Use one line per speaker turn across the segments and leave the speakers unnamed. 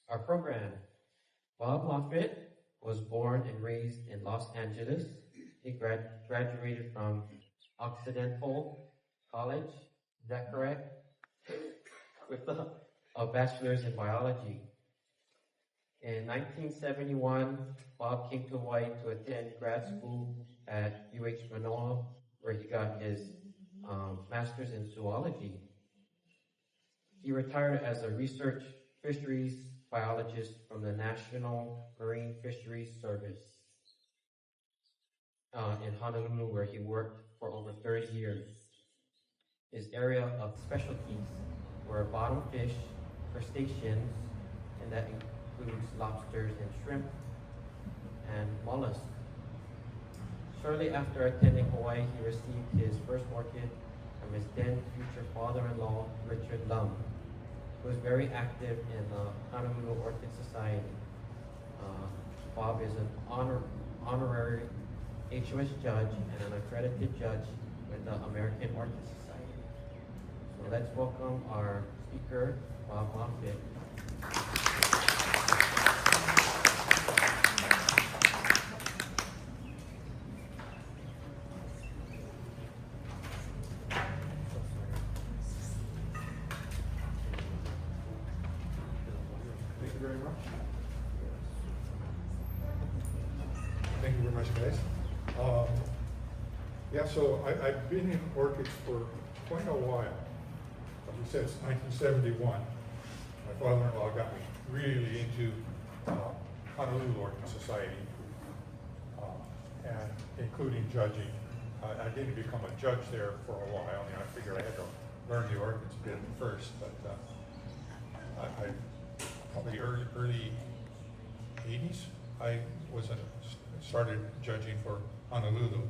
Our program. Bob Moffitt was born and raised in Los Angeles. He graduated from Occidental College, is that correct? With a bachelor's in biology. In 1971, Bob came to Hawaii to attend grad school at UH Manoa, where he got his master's in zoology. He retired as a research fisheries biologist from the National Marine Fisheries Service in Honolulu, where he worked for over 30 years. His area of specialties were bottom fish, crustaceans, and that includes lobsters and shrimp, and mollusks. Shortly after attending Hawaii, he received his first orchid from his then future father-in-law, Richard Lum, who was very active in the Honolulu Orchid Society. Bob is an honorary HOS judge and an accredited judge with the American Orchid Society. So let's welcome our speaker, Bob Moffitt.
Thank you very much, guys. So I've been in orchids for quite a while. As you said, since 1971. My father-in-law got me really into Honolulu Orchid Society, and including judging. I didn't become a judge there for a while. I figured I had to learn the orchids bit first, but I probably early 80s, I started judging for Honolulu.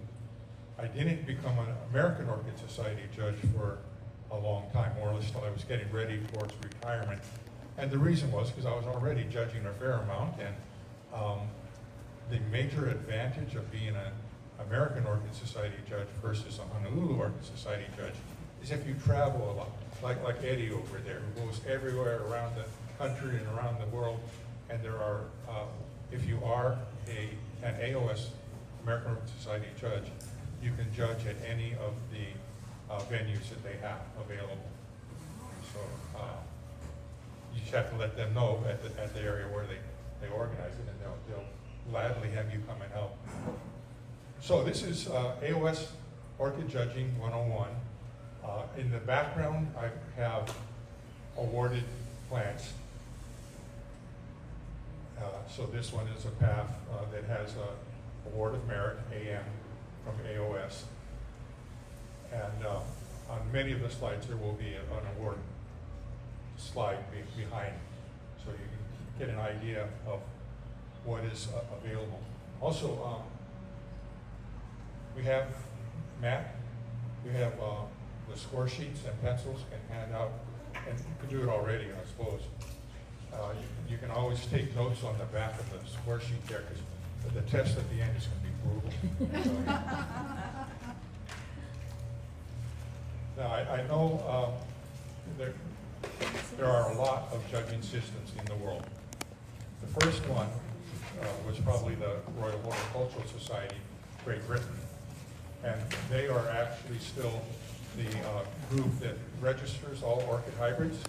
I didn't become an American Orchid Society judge for a long time, more or less till I was getting ready towards retirement. And the reason was because I was already judging a fair amount, and the major advantage of being an American Orchid Society judge versus a Honolulu Orchid Society judge is if you travel a lot, like Eddie over there, who goes everywhere around the country and around the world. And there are, if you are an AOS, American Orchid Society judge, you can judge at any of the venues that they have available. So you just have to let them know at the area where they organize it, and they'll gladly have you come and help. So this is AOS Orchid Judging 101. In the background, I have awarded plants. So this one is a path that has a Award of Merit, AM, from AOS. And on many of the slides, there will be an award slide behind, so you can get an idea of what is available. Also, we have, Matt, you have the score sheets and pencils can hand out, and you can do it already, I suppose. You can always take notes on the back of the score sheet there, because the test at the end is going to be brutal. Now, I know there are a lot of judging systems in the world. The first one was probably the Royal Horticultural Society, Great Britain. And they are actually still the group that registers all orchid hybrids.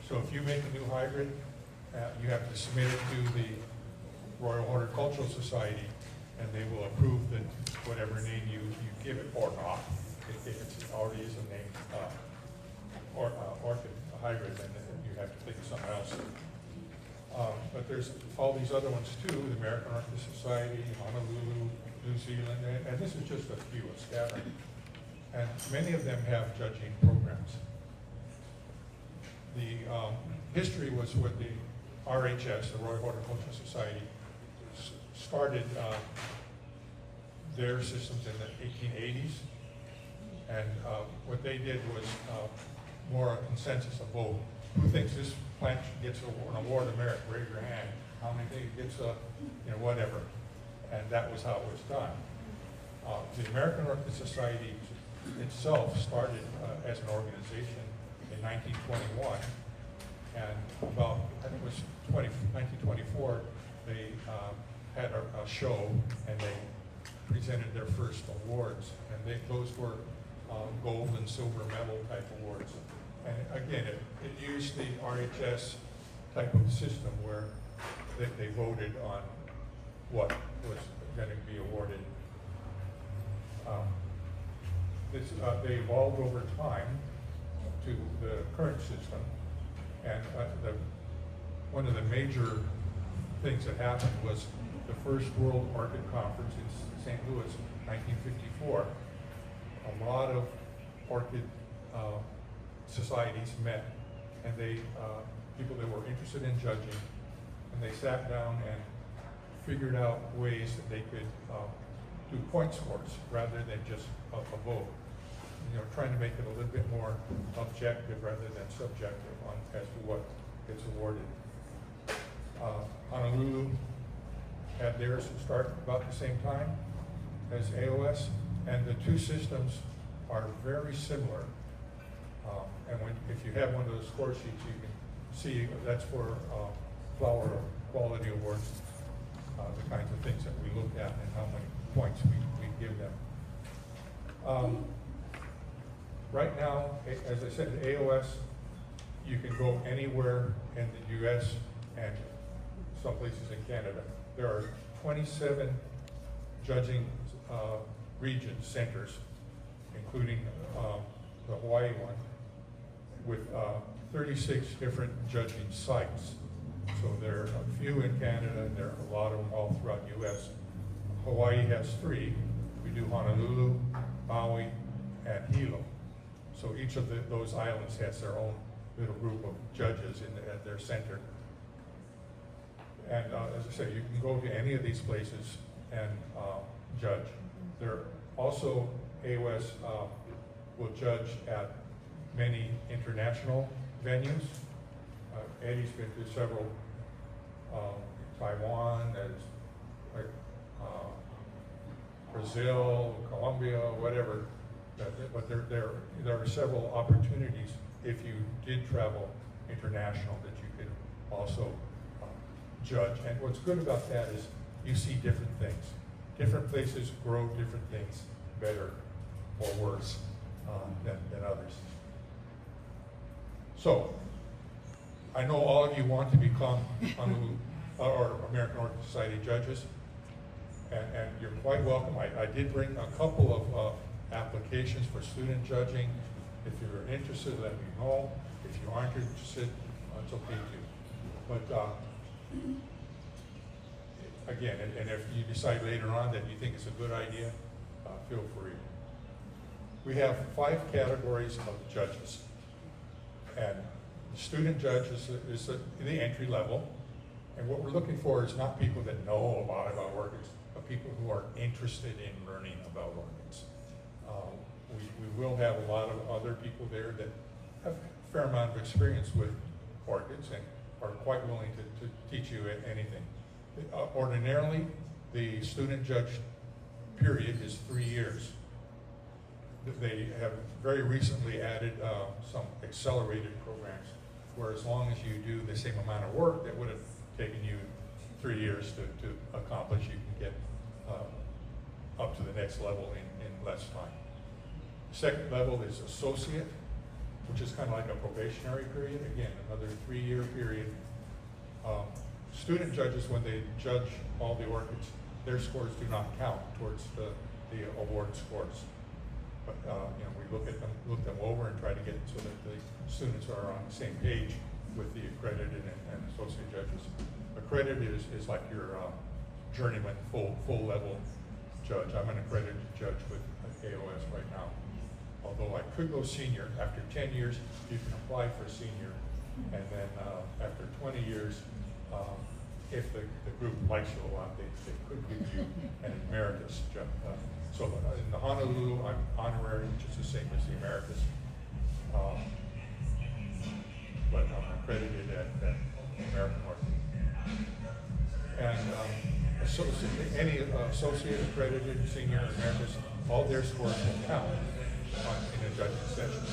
So if you make a new hybrid, you have to submit it to the Royal Horticultural Society, and they will approve that whatever name you give it, or not. If it already is a name orchid hybrid, then you have to think of something else. But there's all these other ones too, the American Orchid Society, Honolulu, New Zealand, and this is just a few, a scattering. And many of them have judging programs. The history was with the RHS, the Royal Horticultural Society, started their systems in the 1880s. And what they did was more a consensus of vote. Who thinks this plant gets an award of merit? Raise your hand. How many think it gets whatever? And that was how it was done. The American Orchid Society itself started as an organization in 1921, and I think was 1924, they had a show and they presented their first awards. And those were gold and silver medal type awards. And again, it used the RHS type of system where they voted on what was going to be awarded. They evolved over time to the current system, and one of the major things that happened was the first World Orchid Conference in St. Louis, 1954. A lot of orchid societies met, and people that were interested in judging, and they sat down and figured out ways that they could do point scores rather than just a vote. You know, trying to make it a little bit more objective rather than subjective as to what gets awarded. Honolulu had theirs start about the same time as AOS, and the two systems are very similar. And if you have one of those score sheets, you can see that's for flower quality awards, the kinds of things that we look at and how many points we give them. Right now, as I said, at AOS, you can go anywhere in the US and some places in Canada. There are 27 judging regions, centers, including the Hawaii one, with 36 different judging sites. So there are a few in Canada, and there are a lot of them all throughout the US. Hawaii has 3. We do Honolulu, Maui, and Hilo. So each of those islands has their own little group of judges at their center. And as I say, you can go to any of these places and judge. There also, AOS will judge at many international venues. Eddie's been to several, Taiwan, Brazil, Colombia, whatever. But there are several opportunities if you did travel international that you could also judge. And what's good about that is you see different things. Different places grow different things better or worse than others. So, I know all of you want to become or American Orchid Society judges, and you're quite welcome. I did bring a couple of applications for student judging. If you're interested, let me know. If you aren't interested, it's okay too. But again, and if you decide later on that you think it's a good idea, feel free. We have 5 categories of judges. And the student judge is the entry level. And what we're looking for is not people that know a lot about orchids, but people who are interested in learning about orchids. We will have a lot of other people there that have a fair amount of experience with orchids and are quite willing to teach you anything. Ordinarily, the student judge period is 3 years. They have very recently added some accelerated programs where as long as you do the same amount of work that would have taken you 3 years to accomplish, you can get up to the next level in less time. Second level is associate, which is kind of like a probationary period. Again, another 3-year period. Student judges, when they judge all the orchids, their scores do not count towards the award scores. But we look them over and try to get so that the students are on the same page with the accredited and associate judges. Accredited is like your journeyman, full level judge. I'm an accredited judge with AOS right now. Although I could go senior. After 10 years, you can apply for senior. And then after 20 years, if the group likes you a lot, they could give you an emeritus judge. So in the Honolulu, I'm honorary, which is the same as the emeritus. But I'm accredited at American Orchid. And any associate accredited, senior, emeritus, all their scores will count in a judging session.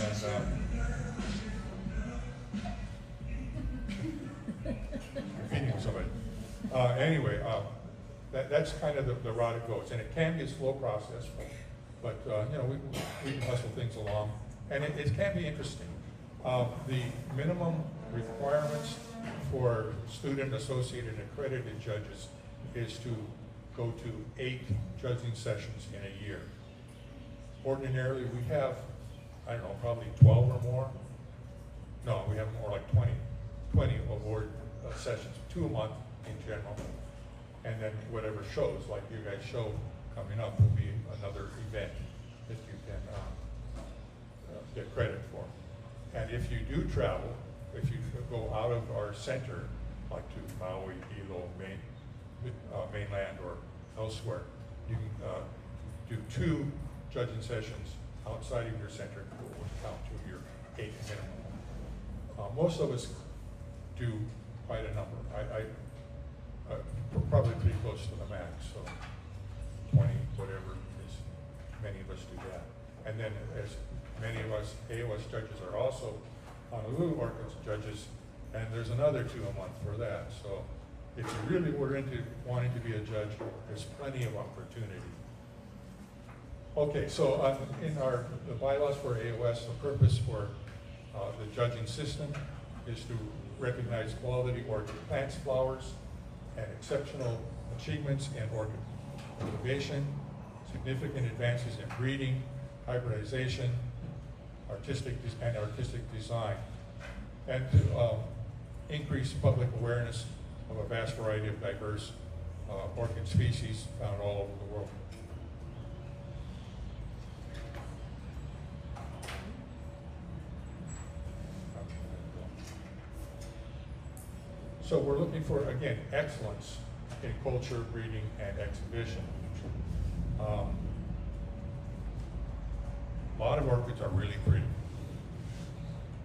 And Anyway, that's kind of the route it goes, and it can be a slow process, but you know, we can hustle things along, and it can be interesting. The minimum requirements for student, associate, and accredited judges is to go to 8 judging sessions in a year. Ordinarily, we have, I don't know, probably 12 or more. No, we have more like 20 award sessions, 2 a month in general. And then whatever shows, like you guys show coming up, will be another event that you can get credit for. And if you do travel, if you go out of our center, like to Maui, Hilo, mainland, or elsewhere, you can do 2 judging sessions outside of your center, which will count to your 8 minimum. Most of us do quite a number. We're probably pretty close to the max, so 20, whatever, is many of us do that. And then as many of us AOS judges are also Honolulu Orchids judges, and there's another 2 a month for that. So if you really were into wanting to be a judge, there's plenty of opportunity. Okay, so in the bylaws for AOS, the purpose for the judging system is to recognize quality orchid plants, flowers, and exceptional achievements in orchid cultivation, significant advances in breeding, hybridization, artistic design, and to increase public awareness of a vast variety of diverse orchid species found all over the world. So we're looking for, again, excellence in culture, breeding, and exhibition. A lot of orchids are really pretty.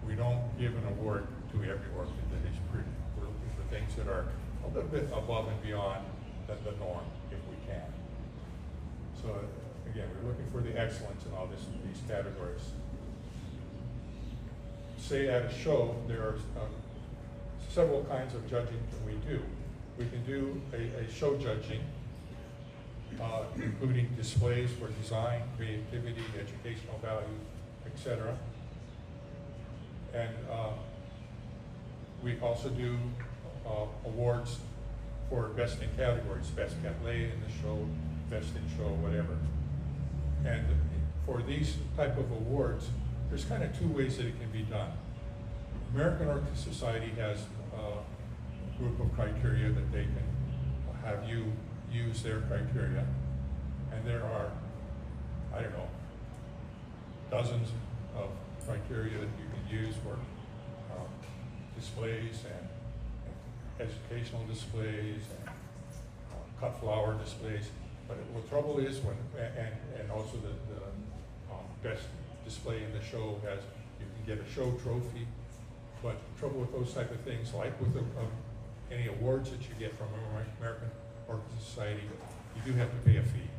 We don't give an award to every orchid that is pretty. We're looking for things that are a little bit above and beyond the norm, if we can. So again, we're looking for the excellence in all these categories. Say at a show, there are several kinds of judging that we do. We can do a show judging, including displays for design, creativity, educational value, etc. And we also do awards for best in categories, best cattleya in the show, best in show, whatever. And for these type of awards, there's kind of 2 ways that it can be done. American Orchid Society has a group of criteria that they can have you use their criteria. And there are, I don't know, dozens of criteria that you can use for displays and educational displays and cut flower displays. But the trouble is and also the best display in the show has, you can get a show trophy. But the trouble with those type of things, like with any awards that you get from American Orchid Society, you do have to pay a fee.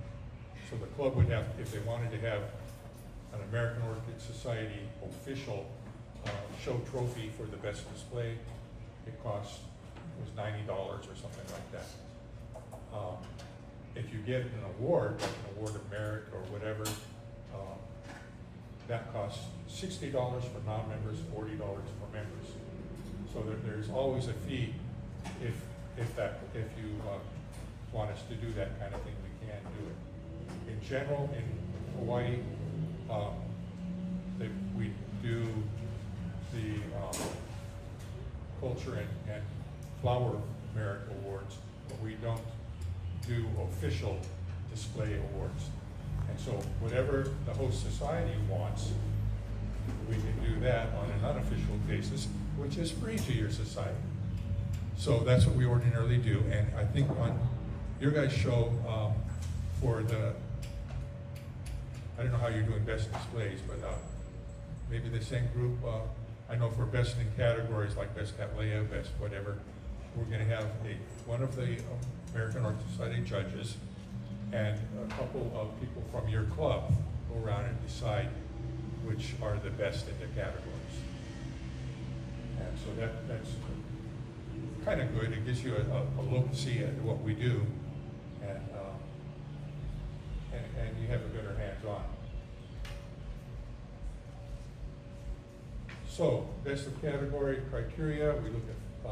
So the club would have, if they wanted to have an American Orchid Society official show trophy for the best display, it was $90 or something like that. If you get an award, like an award of merit or whatever, that costs $60 for non-members, $40 for members. So there's always a fee. If you want us to do that kind of thing, we can do it. In general, in Hawaii, we do the culture and flower merit awards, but we don't do official display awards. And so whatever the host society wants, we can do that on an unofficial basis, which is free to your society. So that's what we ordinarily do. And I think on your guys' show for the, I don't know how you're doing best displays, but maybe the same group, I know for best in categories like best cattleya, best whatever, we're going to have one of the American Orchid Society judges and a couple of people from your club go around and decide which are the best in the categories. And so that's kind of good. It gives you a look to see at what we do, and you have a better hands-on. So, best of category criteria, we look at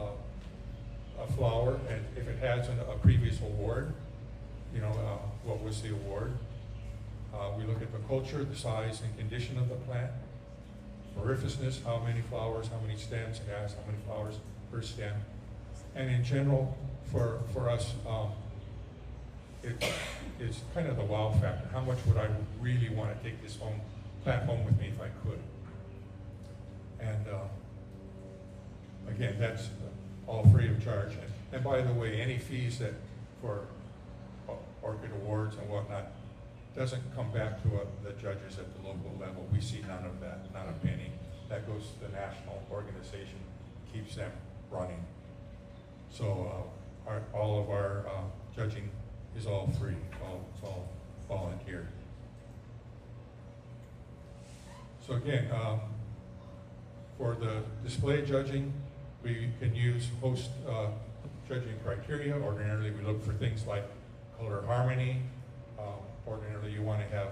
a flower, and if it has a previous award, what was the award? We look at the culture, the size and condition of the plant, floriferousness, how many flowers, how many stems it has, how many flowers per stem. And in general, for us, it's kind of the wow factor. How much would I really want to take this plant home with me if I could? And again, that's all free of charge. And by the way, any fees that for orchid awards and whatnot doesn't come back to the judges at the local level. We see none of that, not a penny. That goes to the national organization, keeps them running. So all of our judging is all free, it's all volunteer. So again, for the display judging, we can use host judging criteria. Ordinarily, we look for things like color harmony. Ordinarily, you want to have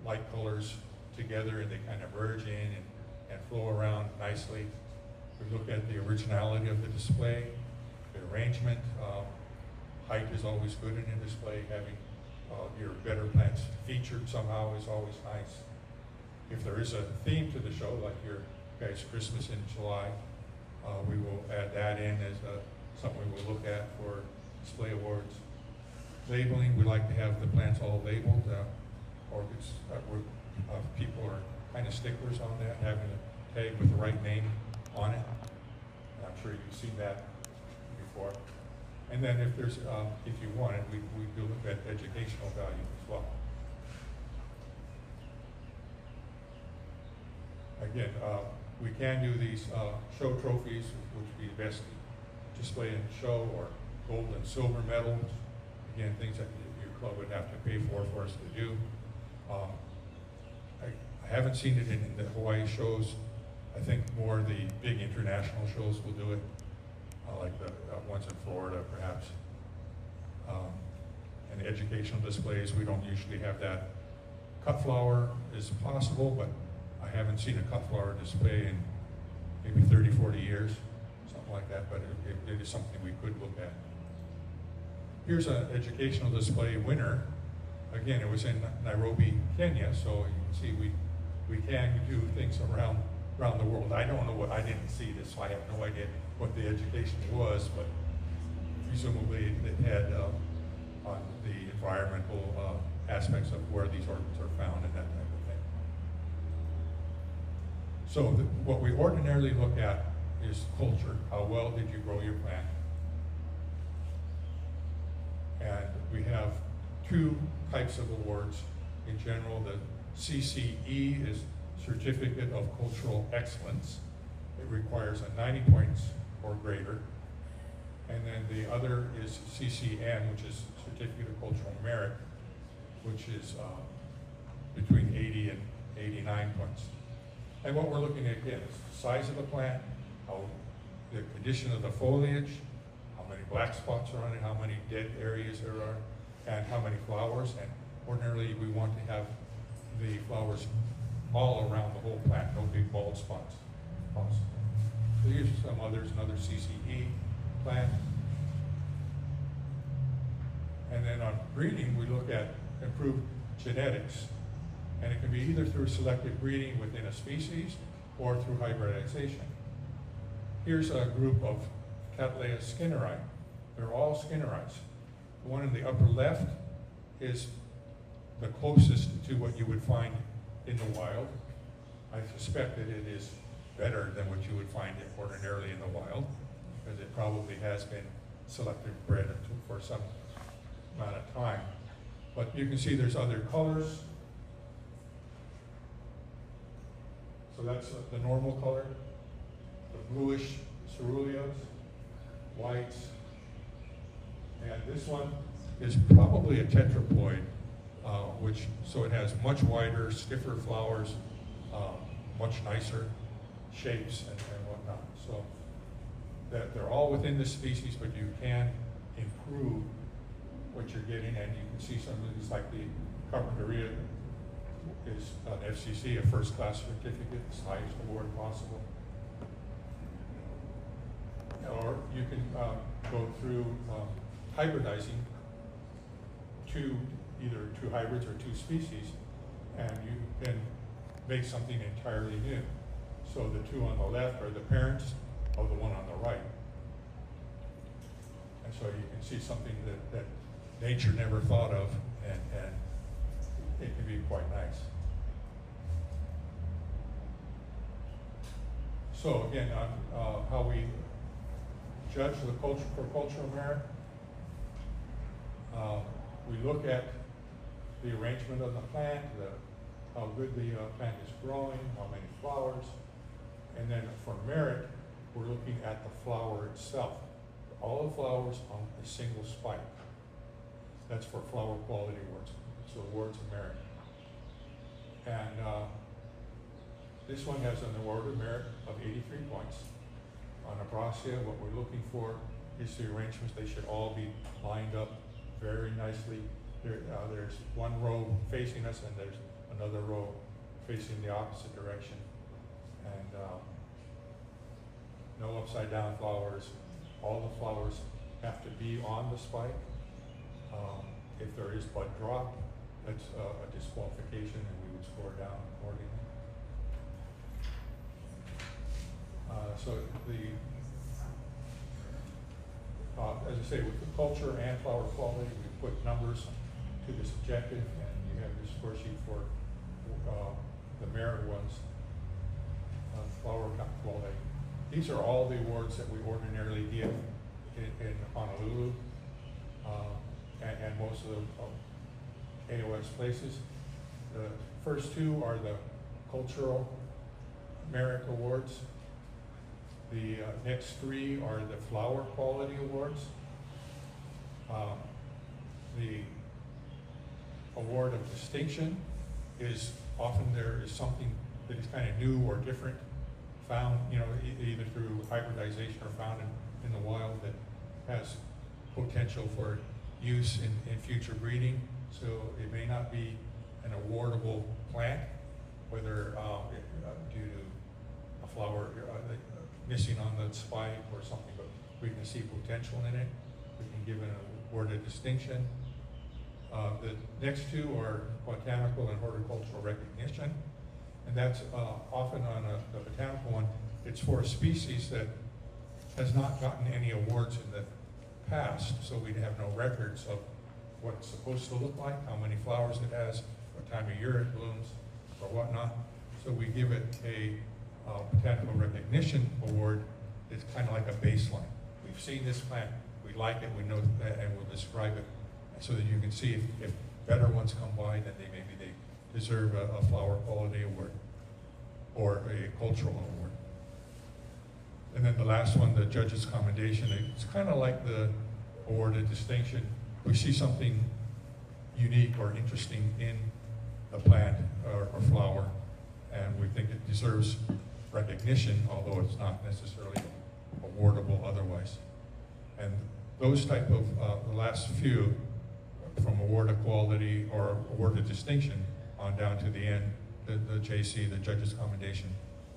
light colors together and they kind of merge in and flow around nicely. We look at the originality of the display, the arrangement. Height is always good in a display. Having your better plants featured somehow is always nice. If there is a theme to the show, like your guys' Christmas in July, we will add that in as something we will look at for display awards. Labeling, we like to have the plants all labeled. Orchids, people are kind of sticklers on that, having a tag with the right name on it. I'm sure you've seen that before. And then if there's, if you want it, we do look at educational value as well. Again, we can do these show trophies, which would be the best display in the show, or gold and silver medals. Again, things that your club would have to pay for us to do. I haven't seen it in the Hawaii shows. I think more the big international shows will do it, like the ones in Florida, perhaps. And educational displays, we don't usually have that. Cut flower is possible, but I haven't seen a cut flower display in maybe 30, 40 years, something like that, but it is something we could look at. Here's an educational display winner. Again, it was in Nairobi, Kenya, so you can see we can do things around the world. I don't know I didn't see this, so I have no idea what the education was, but presumably it had on the environmental aspects of where these orchids are found and that type of thing. So what we ordinarily look at is culture. How well did you grow your plant? And we have two types of awards. In general, the CCE is Certificate of Cultural Excellence. It requires a 90 points or greater. And then the other is CCN, which is Certificate of Cultural Merit, which is between 80 and 89 points. And what we're looking at again is the size of the plant, the condition of the foliage, how many black spots are on it, how many dead areas there are, and how many flowers. And ordinarily we want to have the flowers all around the whole plant, no big bald spots possible. So here's some others, another CCE plant. And then on breeding, we look at improved genetics. And it can be either through selective breeding within a species or through hybridization. Here's a group of Cattleya skinneri. They're all skinnerites. The one in the upper left is the closest to what you would find in the wild. I suspect that it is better than what you would find ordinarily in the wild, because it probably has been selective bred for some amount of time. But you can see there's other colors. So that's the normal color, the bluish ceruleas, whites, and this one is probably a tetraploid, so it has much wider, stiffer flowers, much nicer shapes and whatnot. So that they're all within the species, but you can improve what you're getting, and you can see some of these, like the Carpinteria is an FCC, a first class certificate, it's the highest award possible. Or you can go through hybridizing either two hybrids or two species, and you can make something entirely new. So the two on the left are the parents of the one on the right. And so you can see something that nature never thought of, and it can be quite nice. So again, how we judge the culture for cultural merit, we look at the arrangement of the plant, how good the plant is growing, how many flowers, and then for merit, we're looking at the flower itself. All the flowers on a single spike. That's for flower quality awards, so awards of merit. And this one has an award of merit of 83 points. On Abrasia, what we're looking for is the arrangements. They should all be lined up very nicely. There's one row facing us, and there's another row facing the opposite direction. And no upside down flowers. All the flowers have to be on the spike. If there is bud drop, that's a disqualification, and we would score down accordingly. So as I say, with the culture and flower quality, we put numbers to this objective, and you have this score sheet for the merit ones, flower quality. These are all the awards that we ordinarily give in Honolulu and most of the AOS places. The first two are the cultural merit awards. The next three are the flower quality awards. The award of distinction is often there is something that is kind of new or different, found, either through hybridization or found in the wild, that has potential for use in future breeding. So it may not be an awardable plant, whether due to a flower missing on the spike or something, but we can see potential in it. We can give it an award of distinction. The next two are botanical and horticultural recognition, and that's often on the botanical one. It's for a species that has not gotten any awards in the past, so we have no records of what it's supposed to look like, how many flowers it has, what time of year it blooms, or whatnot. So we give it a botanical recognition award. It's kind of like a baseline. We've seen this plant, we like it, we know that, and we'll describe it so that you can see if better ones come by, then maybe they deserve a flower quality award or a cultural award. And then the last one, the judge's commendation, it's kind of like the award of distinction. We see something unique or interesting in the plant or flower, and we think it deserves recognition, although it's not necessarily awardable otherwise. And those type of, the last few, from award of quality or award of distinction on down to the end, the JC, the judge's commendation,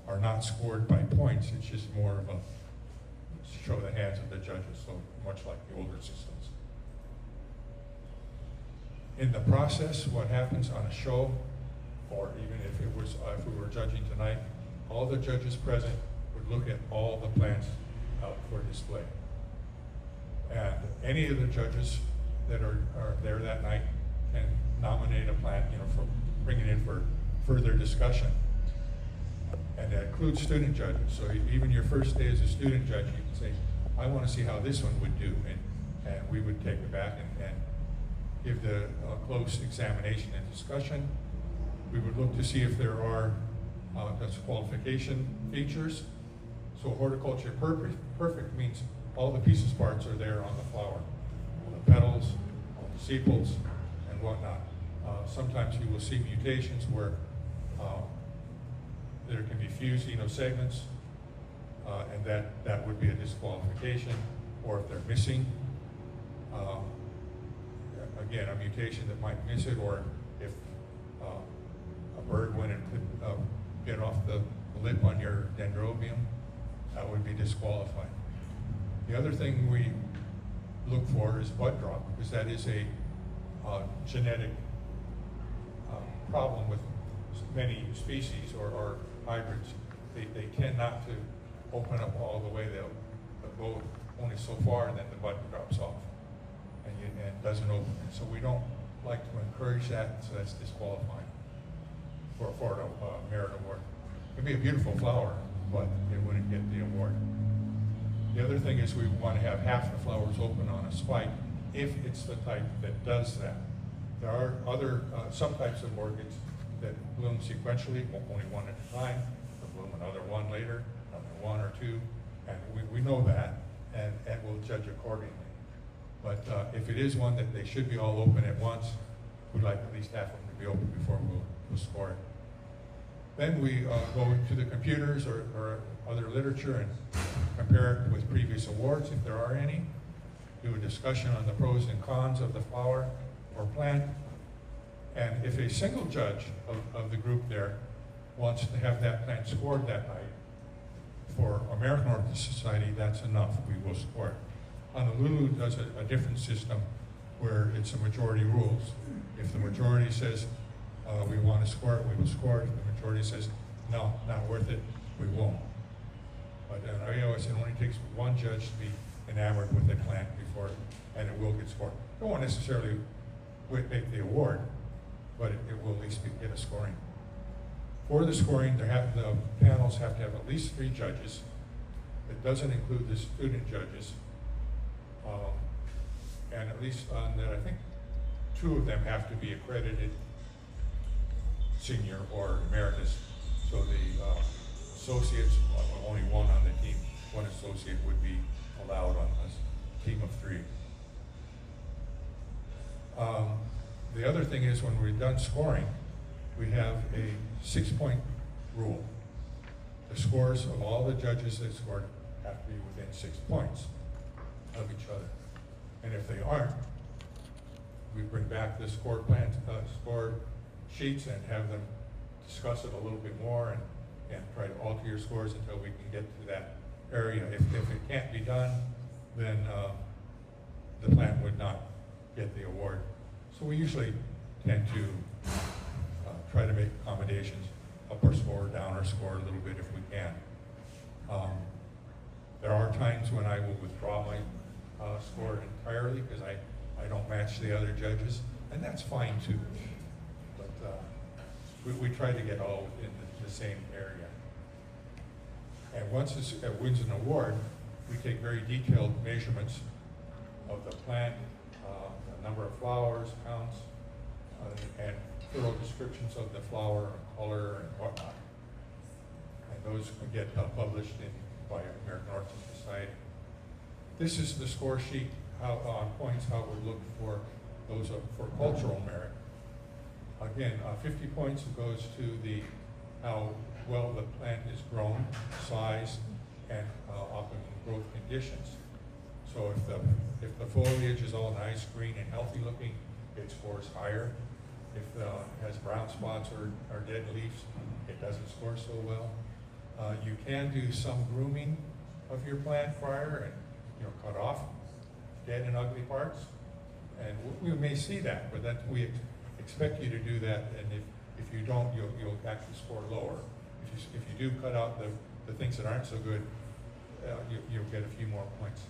are not scored by points. It's just more of a show the hands of the judges, so much like the older systems. In the process, what happens on a show, or even if we were judging tonight, all the judges present would look at all the plants out for display. And any of the judges that are there that night can nominate a plant, for bring it in for further discussion. And that includes student judges. So even your first day as a student judge, you can say, I want to see how this one would do. And we would take it back and give the close examination and discussion. We would look to see if there are qualification features. So horticulture perfect means all the pieces parts are there on the flower. All the petals, all the sepals, and whatnot. Sometimes you will see mutations where there can be fusing of segments. and that would be a disqualification, or if they're missing. Again, a mutation that might miss it, or if a bird went and bit off the lip on your dendrobium, that would be disqualified. The other thing we look for is bud drop, because that is a genetic problem with many species or hybrids. They tend not to open up all the way. They'll go only so far, and then the bud drops off and doesn't open. So we don't like to encourage that, so that's disqualifying for a merit award. It'd be a beautiful flower, but it wouldn't get the award. The other thing is we want to have half the flowers open on a spike if it's the type that does that. There are other, some types of orchids that bloom sequentially, only one at a time, or bloom another one later, another one or two, and we know that, and we'll judge accordingly. But if it is one that they should be all open at once, we'd like at least half of them to be open before we'll score it. Then we go to the computers or other literature and compare it with previous awards, if there are any. Do a discussion on the pros and cons of the flower or plant. And if a single judge of the group there wants to have that plant scored that night, for American Orchid Society, that's enough. We will score it. Honolulu does a different system where it's a majority rules. If the majority says we want to score it, we will score it. If the majority says no, not worth it, we won't. But in IOS, it only takes one judge to be enamored with a plant before, and it will get scored. It won't necessarily make the award, but it will at least get a scoring. For the scoring, the panels have to have at least 3 judges. It doesn't include the student judges. And at least on that, I think 2 of them have to be accredited senior or emeritus. So the associates, only one on the team, one associate would be allowed on a team of 3. The other thing is when we're done scoring, we have a 6-point rule. The scores of all the judges that scored have to be within 6 points of each other. And if they aren't, we bring back the score sheets and have them discuss it a little bit more and try to alter your scores until we can get to that area. If it can't be done, then the plant would not get the award. So we usually tend to try to make accommodations, up our score, down our score a little bit if we can. There are times when I will withdraw my score entirely because I don't match the other judges, and that's fine too. But we try to get all within the same area. And once it wins an award, we take very detailed measurements of the plant, the number of flowers, counts, and thorough descriptions of the flower, color, and whatnot. And those get published by American Orchid Society. This is the score sheet on points how it would look for those for cultural merit. Again, 50 points goes to how well the plant is grown, size, and often growth conditions. So if the foliage is all nice, green, and healthy looking, it scores higher. If it has brown spots or dead leaves, it doesn't score so well. You can do some grooming of your plant prior and cut off dead and ugly parts, and we may see that, but we expect you to do that. And if you don't, you'll actually score lower. If you do cut out the things that aren't so good, you'll get a few more points.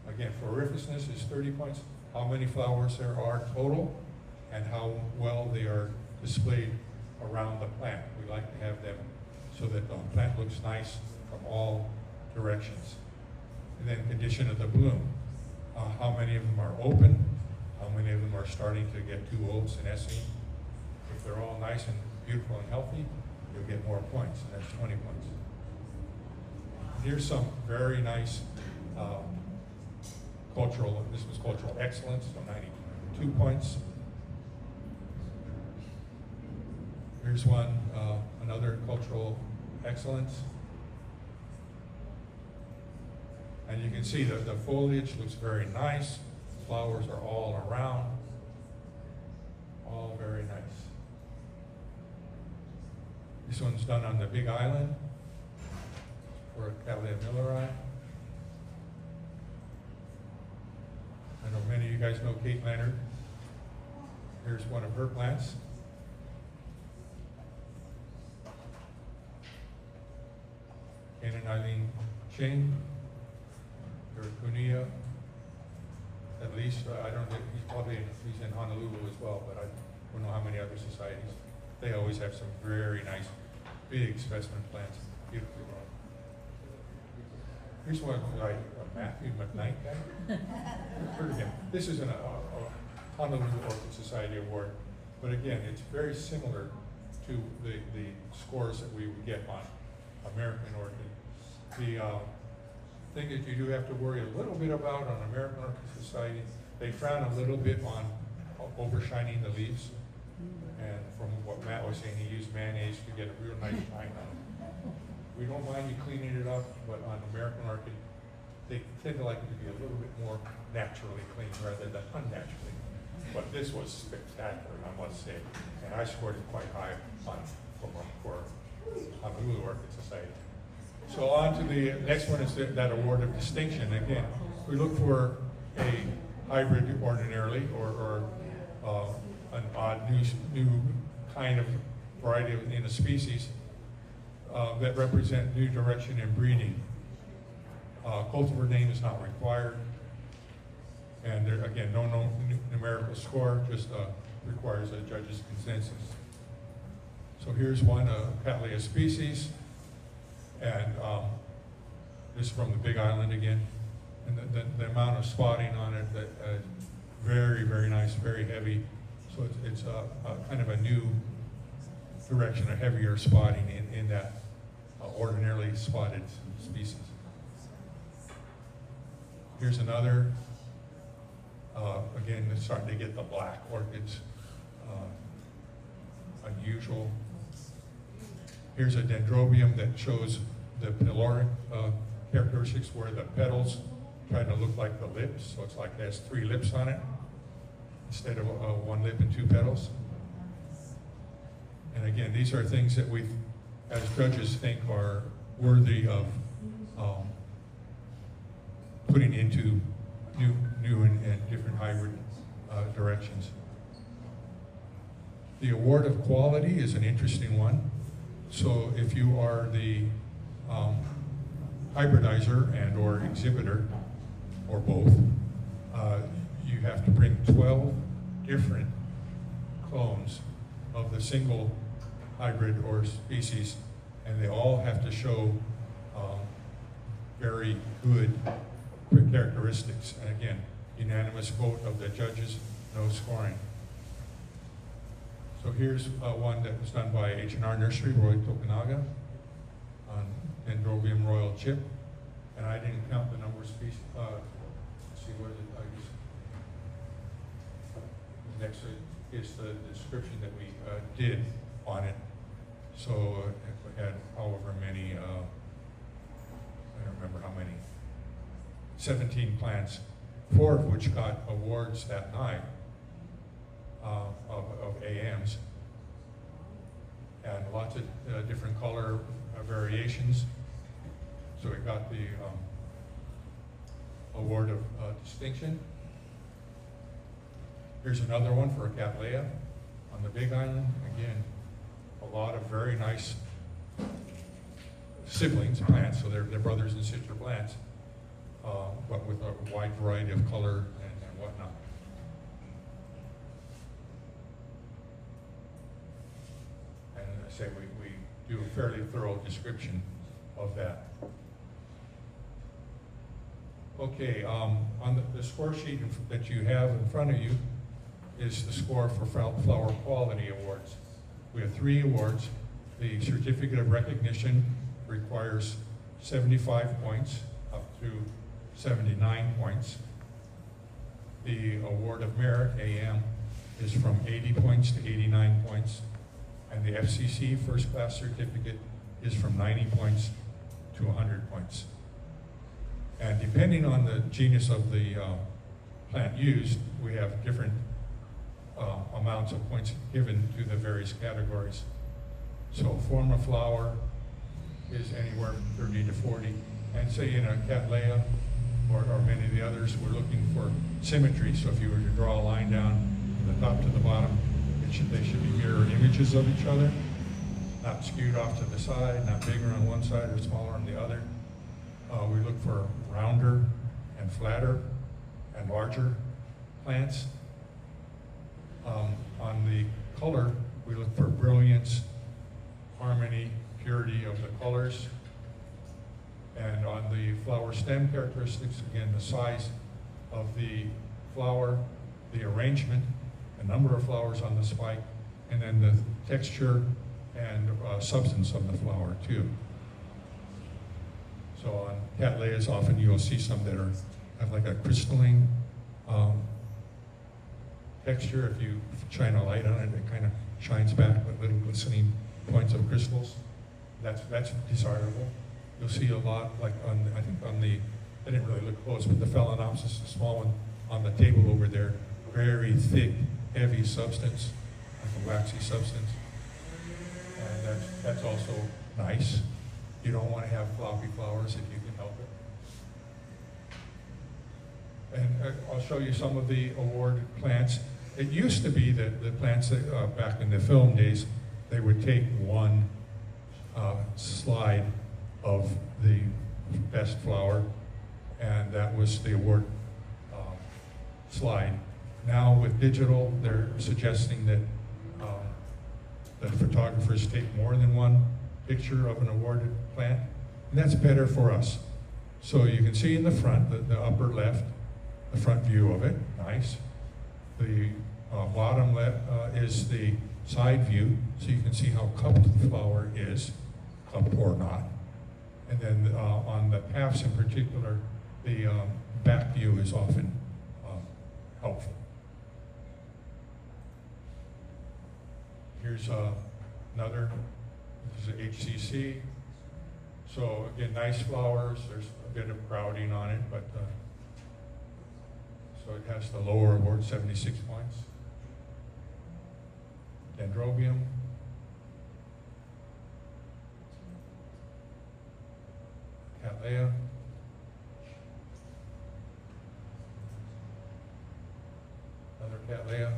Again, floriferousness is 30 points. How many flowers there are total, and how well they are displayed around the plant. We like to have them so that the plant looks nice from all directions. And then condition of the bloom. How many of them are open? How many of them are starting to get too old, senescing? If they're all nice and beautiful and healthy, you'll get more points, and that's 20 points. Here's some very nice this was cultural excellence, so 92 points. Here's one, another cultural excellence. And you can see that the foliage looks very nice. Flowers are all around. All very nice. This one's done on the Big Island for Cattleya milleri. I know many of you guys know Kate Leonard. Here's one of her plants. Ken and Eileen Ching, Kunia. At least, I don't think, he's in Honolulu as well, but I don't know how many other societies. They always have some very nice, big specimen plants, beautifully grown. Here's one like Matthew McKnight guy. Heard of him. This isn't a Honolulu Orchid Society award, but again, it's very similar to the scores that we would get on American Orchid. The thing that you do have to worry a little bit about on American Orchid Society, they frown a little bit on overshining the leaves. And from what Matt was saying, he used mayonnaise to get a real nice shine on it. We don't mind you cleaning it up, but on American Orchid, they tend to like it to be a little bit more naturally clean rather than unnaturally. But this was spectacular, I must say, and I scored it quite high for Honolulu Orchid Society. So on to the next one is that award of distinction. Again, we look for a hybrid ordinarily, or an odd new kind of variety in a species that represent new direction in breeding. Cultivar name is not required, and there, again, no numerical score, just requires a judge's consensus. So here's one Cattleya species, and this is from the Big Island again, and the amount of spotting on it, very, very nice, very heavy. So it's a kind of a new direction, a heavier spotting in that ordinarily spotted species. Here's another, again, it's starting to get the black orchids, unusual. Here's a dendrobium that shows the pyloric characteristics where the petals try to look like the lips, so it's like it has 3 lips on it instead of 1 lip and 2 petals. And again, these are things that we, as judges, think are worthy of putting into new and different hybrid directions. The award of quality is an interesting one. So if you are the hybridizer and or exhibitor, or both, you have to bring 12 different clones of the single hybrid or species, and they all have to show very good characteristics. And again, unanimous vote of the judges, no scoring. So here's one that was done by H&R Nursery, Roy Tokunaga, on Dendrobium royal chip. And I didn't count the number of species. Let's see, what is it? Next is the description that we did on it. So we had however many, I don't remember how many, 17 plants, 4 of which got awards that night of AMs, and lots of different color variations. So it got the award of distinction. Here's another one for a Cattleya on the Big Island. Again, a lot of very nice siblings plants, so they're brothers and sister plants, but with a wide variety of color and whatnot. And I say we do a fairly thorough description of that. Okay, on the score sheet that you have in front of you is the score for Flower Quality Awards. We have 3 awards. The Certificate of Recognition requires 75 points up to 79 points. The Award of Merit, AM, is from 80 points to 89 points. And the FCC First Class Certificate is from 90 points to 100 points. And And depending on the genus of the plant used, we have different amounts of points given to the various categories. So form of flower is anywhere from 30 to 40. And say in a Cattleya or many of the others, we're looking for symmetry. So if you were to draw a line down from the top to the bottom, they should be mirror images of each other, not skewed off to the side, not bigger on one side or smaller on the other. We look for rounder and flatter and larger plants. On the color, we look for brilliance, harmony, purity of the colors. And on the flower stem characteristics, again, the size of the flower, the arrangement, the number of flowers on the spike, and then the texture and substance of the flower too. So on Cattleyas, often you'll see some that have like a crystalline texture. If you shine a light on it, it kind of shines back with little glistening points of crystals. That's desirable. You'll see a lot, like I didn't really look close, but the Phalaenopsis, the small one on the table over there, very thick, heavy substance, like a waxy substance. And that's also nice. You don't want to have floppy flowers if you can help it. And I'll show you some of the award plants. It used to be that the plants that, back in the film days, they would take one slide of the best flower, and that was the award slide. Now with digital, they're suggesting that the photographers take more than one picture of an awarded plant, and that's better for us. So you can see in the front, the upper left, the front view of it, nice. The bottom left is the side view, so you can see how cupped the flower is, cupped or not. And then on the paths in particular, the back view is often helpful. Here's another, this is an HCC. So again, nice flowers, there's a bit of crowding on it, but so it has the lower award, 76 points. Dendrobium. Cattleya. Another Cattleya.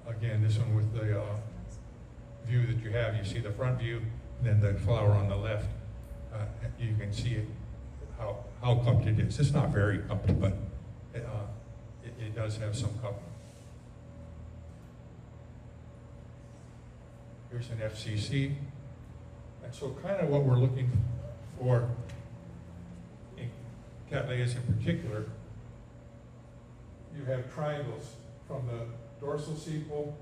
Again, this one with the view that you have, you see the front view, and then the flower on the left. You can see it, how cupped it is. It's not very cupped, but it does have some cup. Here's an FCC. And so kind of what we're looking for in Cattleyas in particular, you have triangles from the dorsal sepal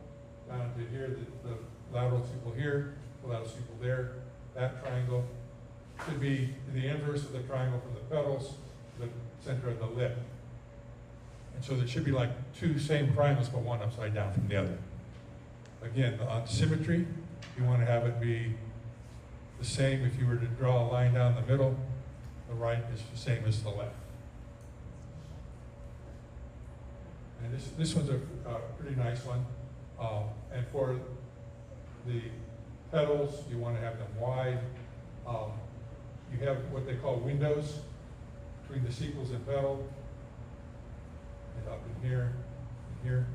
down to here, the lateral sepal here, the lateral sepal there. That triangle should be the inverse of the triangle from the petals to the center of the lip. And so there should be like two same triangles, but one upside down from the other. Again, on symmetry, you want to have it be the same. If you were to draw a line down the middle, the right is the same as the left. And this one's a pretty nice one. And for the petals, you want to have them wide. You have what they call windows between the sepals and petal. And up in here, and here.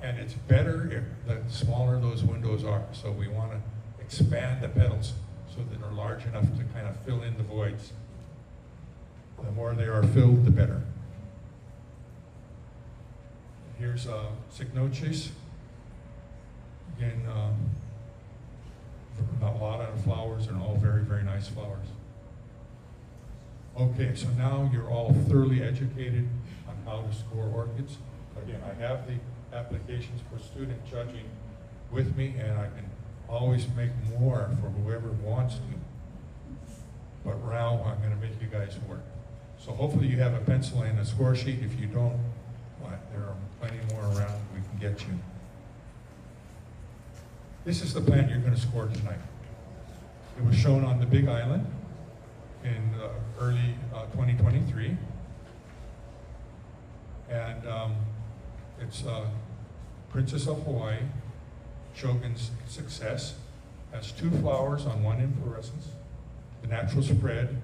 And it's better if the smaller those windows are. So we want to expand the petals so that they're large enough to kind of fill in the voids. The more they are filled, the better. Here's Cycnoches. Again, not a lot of flowers, and all very, very nice flowers. Okay, so now you're all thoroughly educated on how to score orchids. Again, I have the applications for student judging with me, and I can always make more for whoever wants to. But now I'm going to make you guys work. So hopefully you have a pencil and a score sheet. If you don't, well, there are plenty more around we can get you. This is the plant you're going to score tonight. It was shown on the Big Island, in early 2023. And it's Princess of Hawaii, Shogun's Success. Has 2 flowers on one inflorescence. The natural spread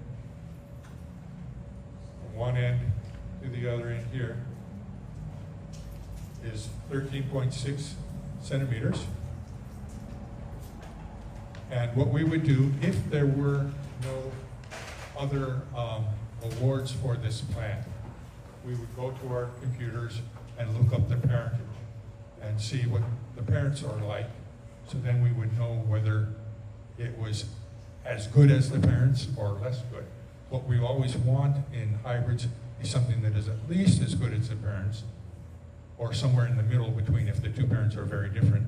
from one end to the other end here is 13.6 centimeters. And what we would do if there were no other awards for this plant, we would go to our computers and look up the parentage and see what the parents are like. So then we would know whether it was as good as the parents or less good. What we always want in hybrids is something that is at least as good as the parents, or somewhere in the middle between if the 2 parents are very different.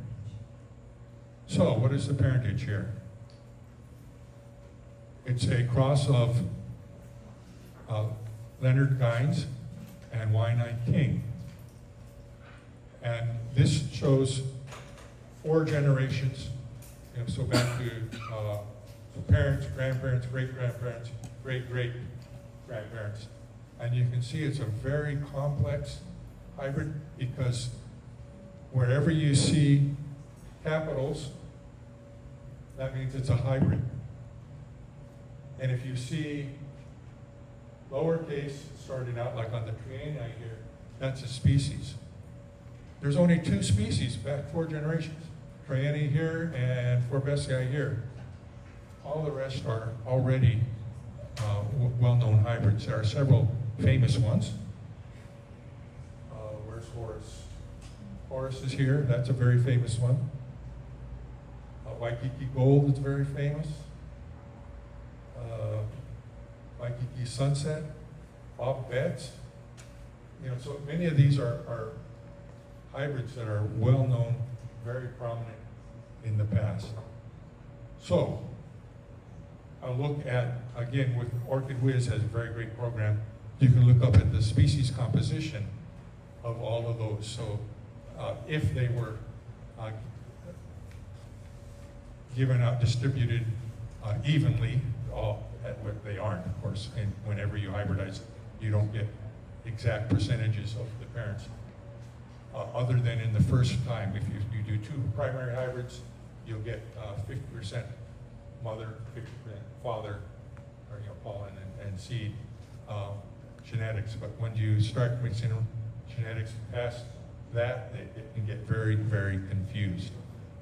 So what is the parentage here? It's a cross of Leonard Gines and Waianae King. And this shows 4 generations, so back to parents, grandparents, great-grandparents, great-great-grandparents. And you can see it's a very complex hybrid because wherever you see capitals, that means it's a hybrid. And if you see lowercase starting out, like on the Trianae here, that's a species. There's only 2 species back 4 generations. Trianae here and Forbesii here. All the rest are already well-known hybrids. There are several famous ones. Where's Horace? Horace is here. That's a very famous one. Waikiki Gold is very famous. Waikiki Sunset, Bob Betts. So many of these are hybrids that are well known, very prominent in the past. So, I'll look at, again, with Orchid Whiz has a very great program. You can look up at the species composition of all of those. So, if they were given out, distributed evenly, they aren't, of course, and whenever you hybridize, you don't get exact percentages of the parents. Other than in the first time, if you do 2 primary hybrids, you'll get 50% mother, 50% father, or pollen and seed genetics. But when you start mixing genetics past that, it can get very, very confused.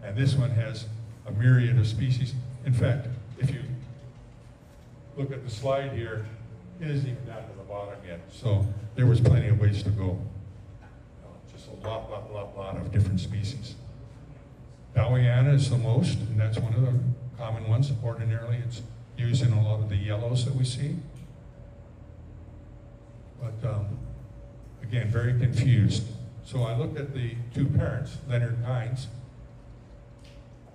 And this one has a myriad of species. In fact, if you look at the slide here, it isn't even down to the bottom yet. So there was plenty of ways to go. Just a lot of different species. Dowiana is the most, and that's one of the common ones. Ordinarily, it's used in a lot of the yellows that we see. But again, very confused. So I looked at the 2 parents, Leonard Gines,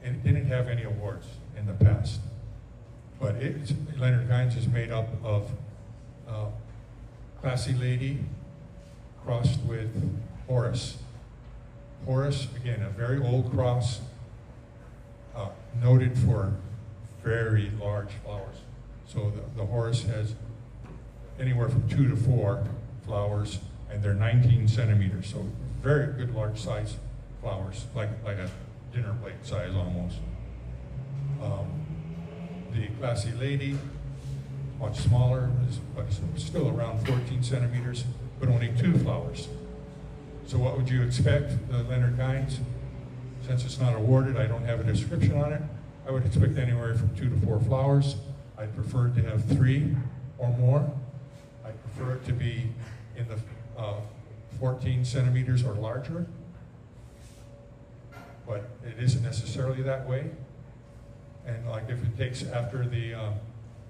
and it didn't have any awards in the past. But Leonard Gines is made up of Classy Lady crossed with Horace. Horace, again, a very old cross, noted for very large flowers. So the Horace has anywhere from 2 to 4 flowers, and they're 19 centimeters. So very good large size flowers, like a dinner plate size almost. The Classy Lady, much smaller, but still around 14 centimeters, but only 2 flowers. So what would you expect, the Leonard Gines? Since it's not awarded, I don't have a description on it. I would expect anywhere from 2 to 4 flowers. I'd prefer it to have 3 or more. I prefer it to be in the 14 centimeters or larger, but it isn't necessarily that way. And like if it takes after the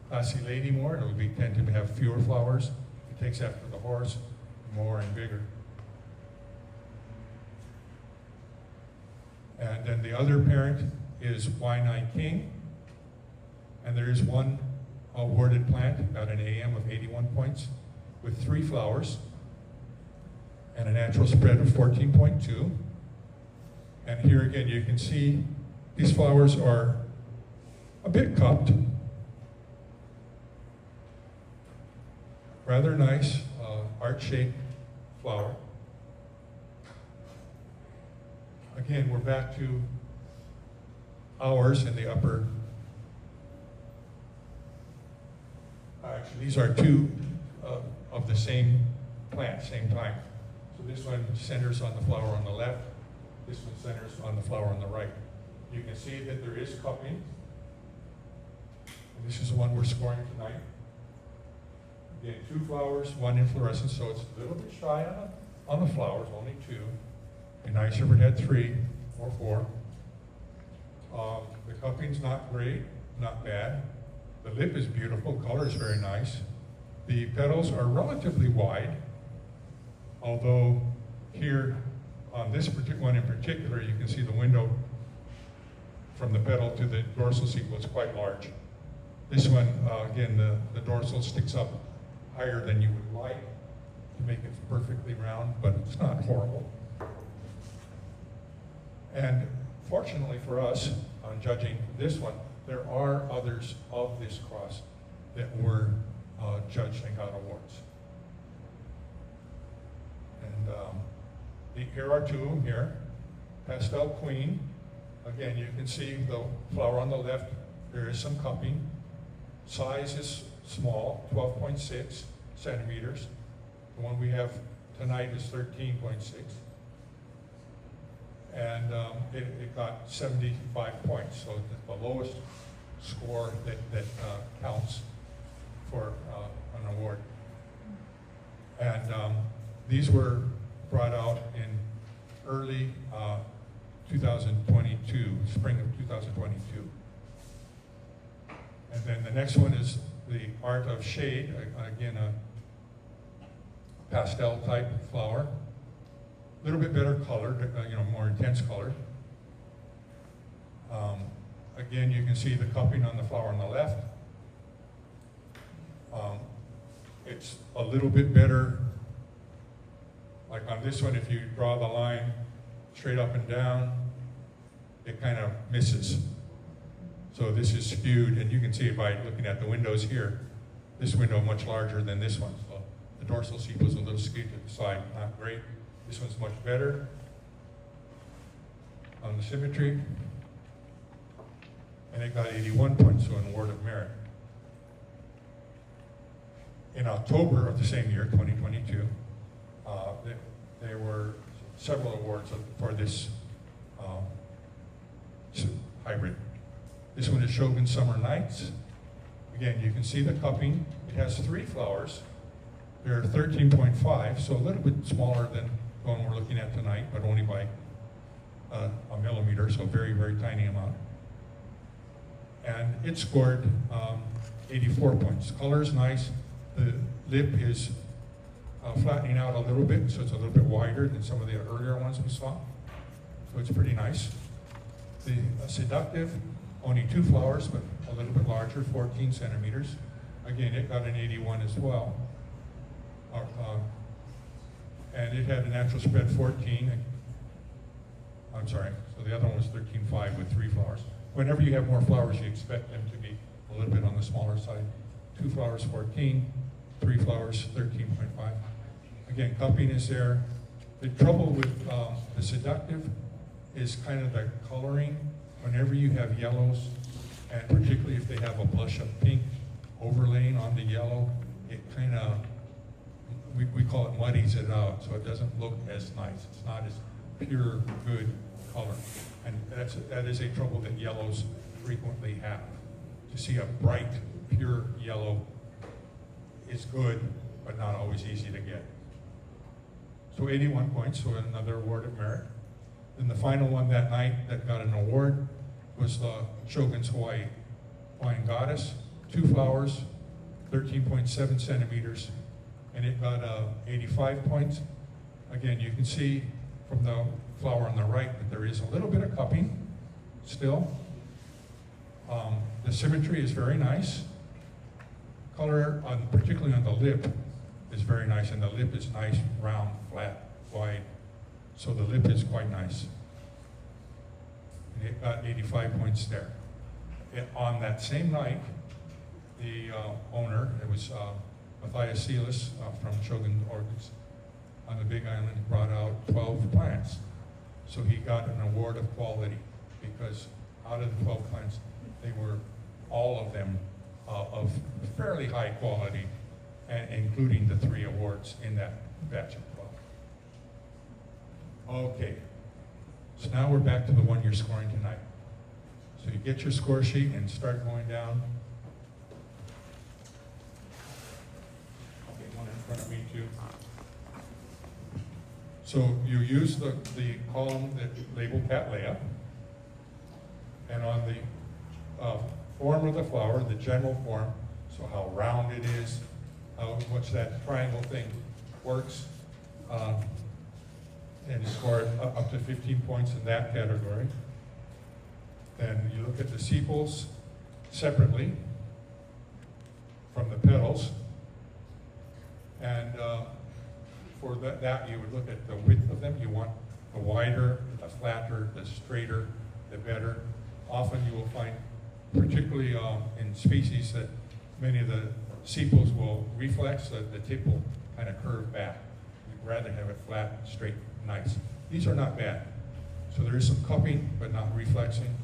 Classy Lady more, it would tend to have fewer flowers. If it takes after the Horse, more and bigger. And then the other parent is Waianae King, and there is one awarded plant, got an AM of 81 points, with 3 flowers, and a natural spread of 14.2. And here again, you can see these flowers are a bit cupped, rather nice heart-shaped flower. Again, we're back to ours in the upper. Actually, these are two of the same plant, same time. So this one centers on the flower on the left. This one centers on the flower on the right. You can see that there is cupping. And this is the one we're scoring tonight. Again, 2 flowers, 1 inflorescence, so it's a little bit shy on the flowers, only 2. Be nicer if it had 3 or 4. The cupping's not great, not bad. The lip is beautiful, color is very nice. The petals are relatively wide, although here on this particular one in particular, you can see the window from the petal to the dorsal sepal is quite large. This one, again, the dorsal sticks up higher than you would like to make it perfectly round, but it's not horrible. And fortunately for us, on judging this one, there are others of this cross that were judged and got awards. And here are 2 of them here. Pastel Queen. Again, you can see the flower on the left, there is some cupping. Size is small, 12.6 centimeters. The one we have tonight is 13.6. And it got 75 points, so the lowest score that counts for an award. And these were brought out in early 2022, spring of 2022. And then the next one is the Art of Shade, again a pastel type flower. A little bit better colored, more intense colored. Again, you can see the cupping on the flower on the left. It's a little bit better, like on this one, if you draw the line straight up and down, it kind of misses. So this is skewed, and you can see it by looking at the windows here. This window much larger than this one. So the dorsal sepal is a little skewed to the side, not great. This one's much better on the symmetry. And it got 81 points, so an award of merit. In October of the same year, 2022, there were several awards for this hybrid. This one is Shogun Summer Nights. Again, you can see the cupping. It has 3 flowers. They're 13.5, so a little bit smaller than the one we're looking at tonight, but only by a millimeter, so very, very tiny amount. And it scored 84 points. Color is nice. The lip is flattening out a little bit, so it's a little bit wider than some of the earlier ones we saw. So it's pretty nice. The Seductive, only 2 flowers, but a little bit larger, 14 centimeters. Again, it got an 81 as well. And it had a natural spread 14. I'm sorry, so the other one was 13.5 with 3 flowers. Whenever you have more flowers, you expect them to be a little bit on the smaller side. 2 flowers, 14, 3 flowers, 13.5. Again, cupping is there. The trouble with the Seductive is kind of the coloring. Whenever you have yellows, and particularly if they have a blush of pink overlaying on the yellow, it kind of, we call it muddies it out, so it doesn't look as nice. It's not as pure, good color. And that is a trouble that yellows frequently have. To see a bright, pure yellow is good, but not always easy to get. So 81 points, so another award of merit. Then the final one that night that got an award was Shogun's Hawaiian Goddess. 2 flowers, 13.7 centimeters, and it got 85 points. Again, you can see from the flower on the right that there is a little bit of cupping still. The symmetry is very nice. Color, particularly on the lip, is very nice, and the lip is nice, round, flat, wide. So the lip is quite nice. And it got 85 points there. On that same night, the owner, it was Matthias from Shogun Orchids on the Big Island brought out 12 plants. So he got an award of quality because out of the 12 plants, they were all of them of fairly high quality, and including the 3 awards in that batch of 12. Okay, so now we're back to the one you're scoring tonight. So you get your score sheet and start going down. Okay, one in front of me too. So you use the column that labeled Cattleya, and on the form of the flower, the general form, so how round it is, how much that triangle thing works, and you score up to 15 points in that category. Then you look at the sepals separately from the petals, and for that you would look at the width of them. You want the wider, the flatter, the straighter, the better. Often you will find, particularly in species, that many of the sepals will reflex, the tip will kind of curve back. We'd rather have it flat, straight, nice. These are not bad. So there is some cupping, but not reflexing.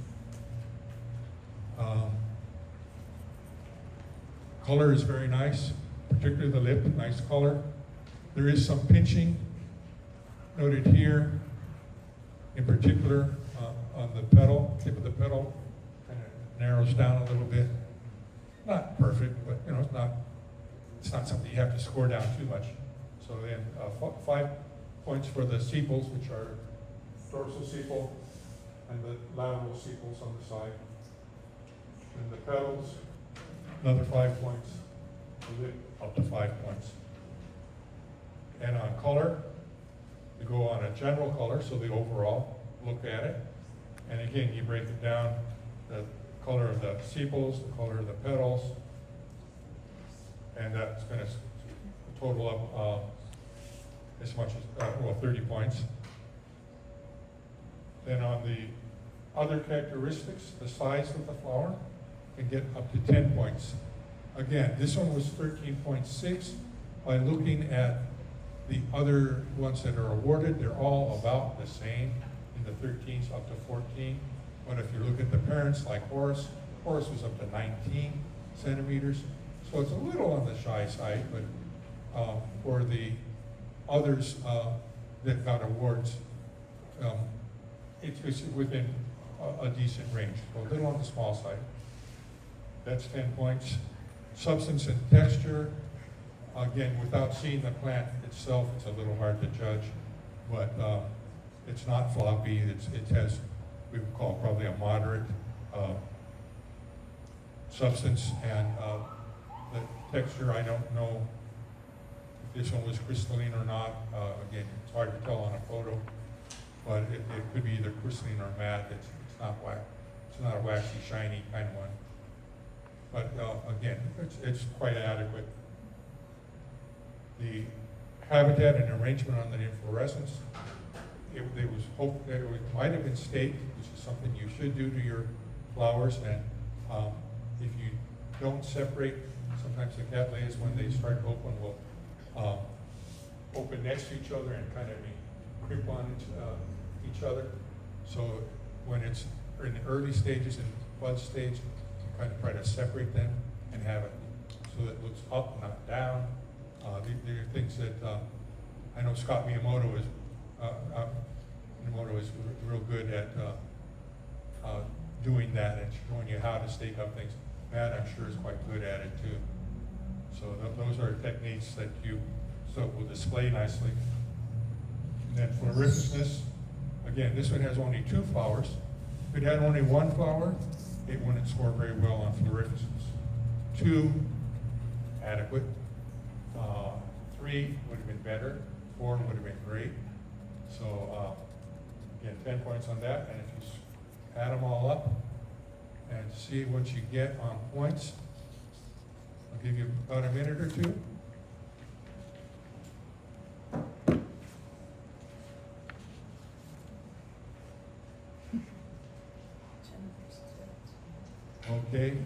Color is very nice, particularly the lip, nice color. There is some pinching noted here, in particular on the petal, tip of the petal, kind of narrows down a little bit. Not perfect, but you know, it's not something you have to score down too much. So then 5 points for the sepals, which are dorsal sepal and the lateral sepals on the side. And the petals, another 5 points, the lip up to 5 points. And on color, you go on a general color, so the overall, look at it. And again, you break it down, the color of the sepals, the color of the petals, and that's going to total up as much as, 30 points. Then on the other characteristics, the size of the flower can get up to 10 points. Again, this one was 13.6. By looking at the other ones that are awarded, they're all about the same, in the 13s up to 14. But if you look at the parents, like Horace was up to 19 centimeters. So it's a little on the shy side, but for the others that got awards, it's within a decent range, so a little on the small side. That's 10 points. Substance and texture, again, without seeing the plant itself, it's a little hard to judge, but it's not floppy. It has, we would call probably a moderate substance, and the texture, I don't know if this one was crystalline or not. Again, it's hard to tell on a photo, but it could be either crystalline or matte. It's not a waxy, shiny kind of one. But again, it's quite adequate. The habitat and arrangement on the inflorescence, it was hoped that it might have been staked, which is something you should do to your flowers. And if you don't separate, sometimes the cattleyas, when they start to open, will open next to each other and kind of creep on each other. So when it's in the early stages and bud stage, you kind of try to separate them and have it so that it looks up, not down. There are things that I know Scott Miyamoto is real good at doing that and showing you how to stake up things. Matt, I'm sure, is quite good at it too. So those are techniques that will display nicely. And then floriferousness, again, this one has only 2 flowers. If it had only 1 flower, it wouldn't score very well on floriferousness. 2, adequate. 3 would have been better. 4 would have been great. So again, 10 points on that. And if you add them all up and see what you get on points, I'll give you about a minute or 2. Okay.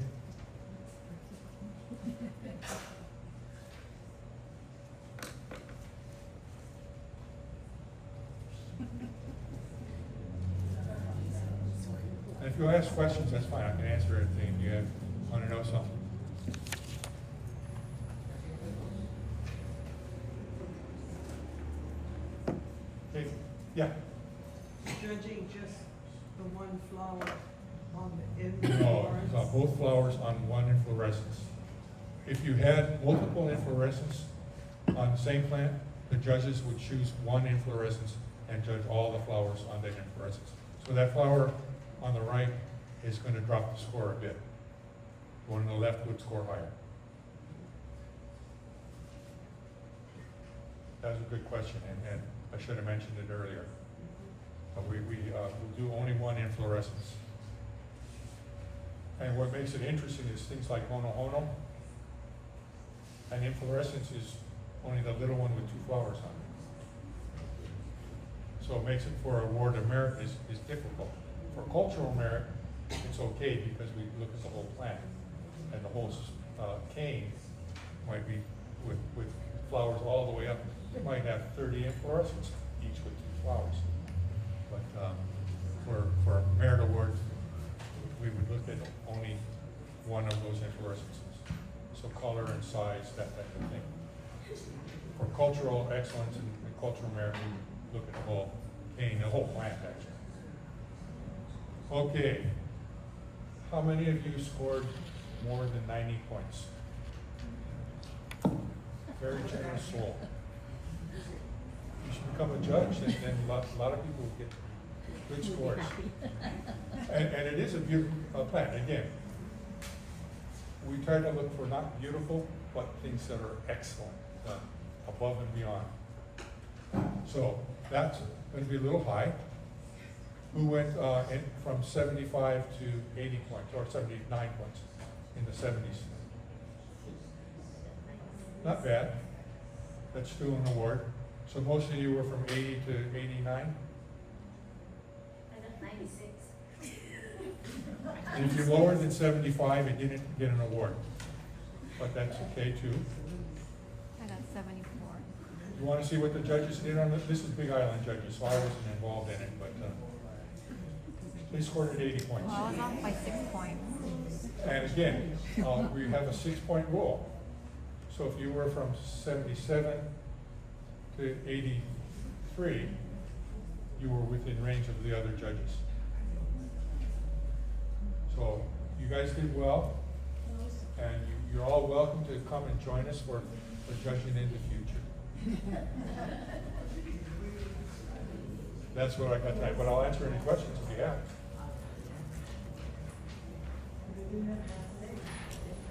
you ask questions, that's fine, I can answer anything. You want to know something? Okay, yeah.
Judging just the one flower on the
No,
inflorescence?
it's on both flowers on one inflorescence. If you had multiple inflorescence on the same plant, the judges would choose one inflorescence and judge all the flowers on that inflorescence. So that flower on the right is going to drop the score a bit. The one on the left would score higher. That was a good question, and I should have mentioned it earlier. We do only one inflorescence. And what makes it interesting is things like hono hono. An inflorescence is only the little one with two flowers on it. So it makes it for award of merit is difficult. For cultural merit, it's okay because we look at the whole plant. And the whole cane might be with flowers all the way up. It might have 30 inflorescences, each with two flowers. But for merit awards, we would look at only one of those inflorescences. So color and size, that type of thing. For cultural excellence and cultural merit, we look at the whole cane, the whole plant actually. Okay. How many of you scored more than 90 points? Very generous soul. You should become a judge, and then a lot of people will get good scores. And it is a beautiful plant. Again, we try to look for not beautiful, but things that are excellent, above and beyond. So that's going to be a little high. Who went from 75 to 80 points, or 79 points in the 70s? Not bad. That's still an award. So most of you were from 80 to 89?
I got 96.
And if you're lower than 75, you didn't get an award. But that's okay too.
I got 74.
You want to see what the judges did on this? This is Big Island judges, so I wasn't involved in it, but they scored at 80 points.
Well, I was off by 6 points.
And again, we have a 6-point rule. So if you were from 77 to 83, you were within range of the other judges. So you guys did well, and you're all welcome to come and join us for judging in the future. That's what I got tonight, but I'll answer any questions if you have.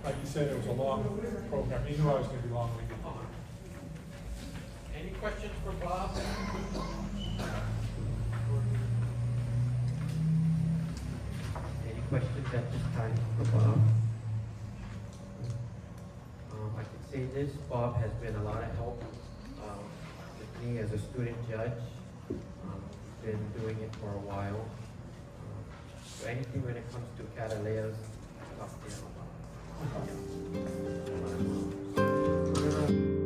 Like you said, it was a long program. He knew I was going to be long-winded.
Any questions for Bob? Any questions at this time for Bob? I can say this, Bob has been a lot of help with me as a student judge. He's been doing it for a while. So anything when it comes to Catalayas, talk to him about.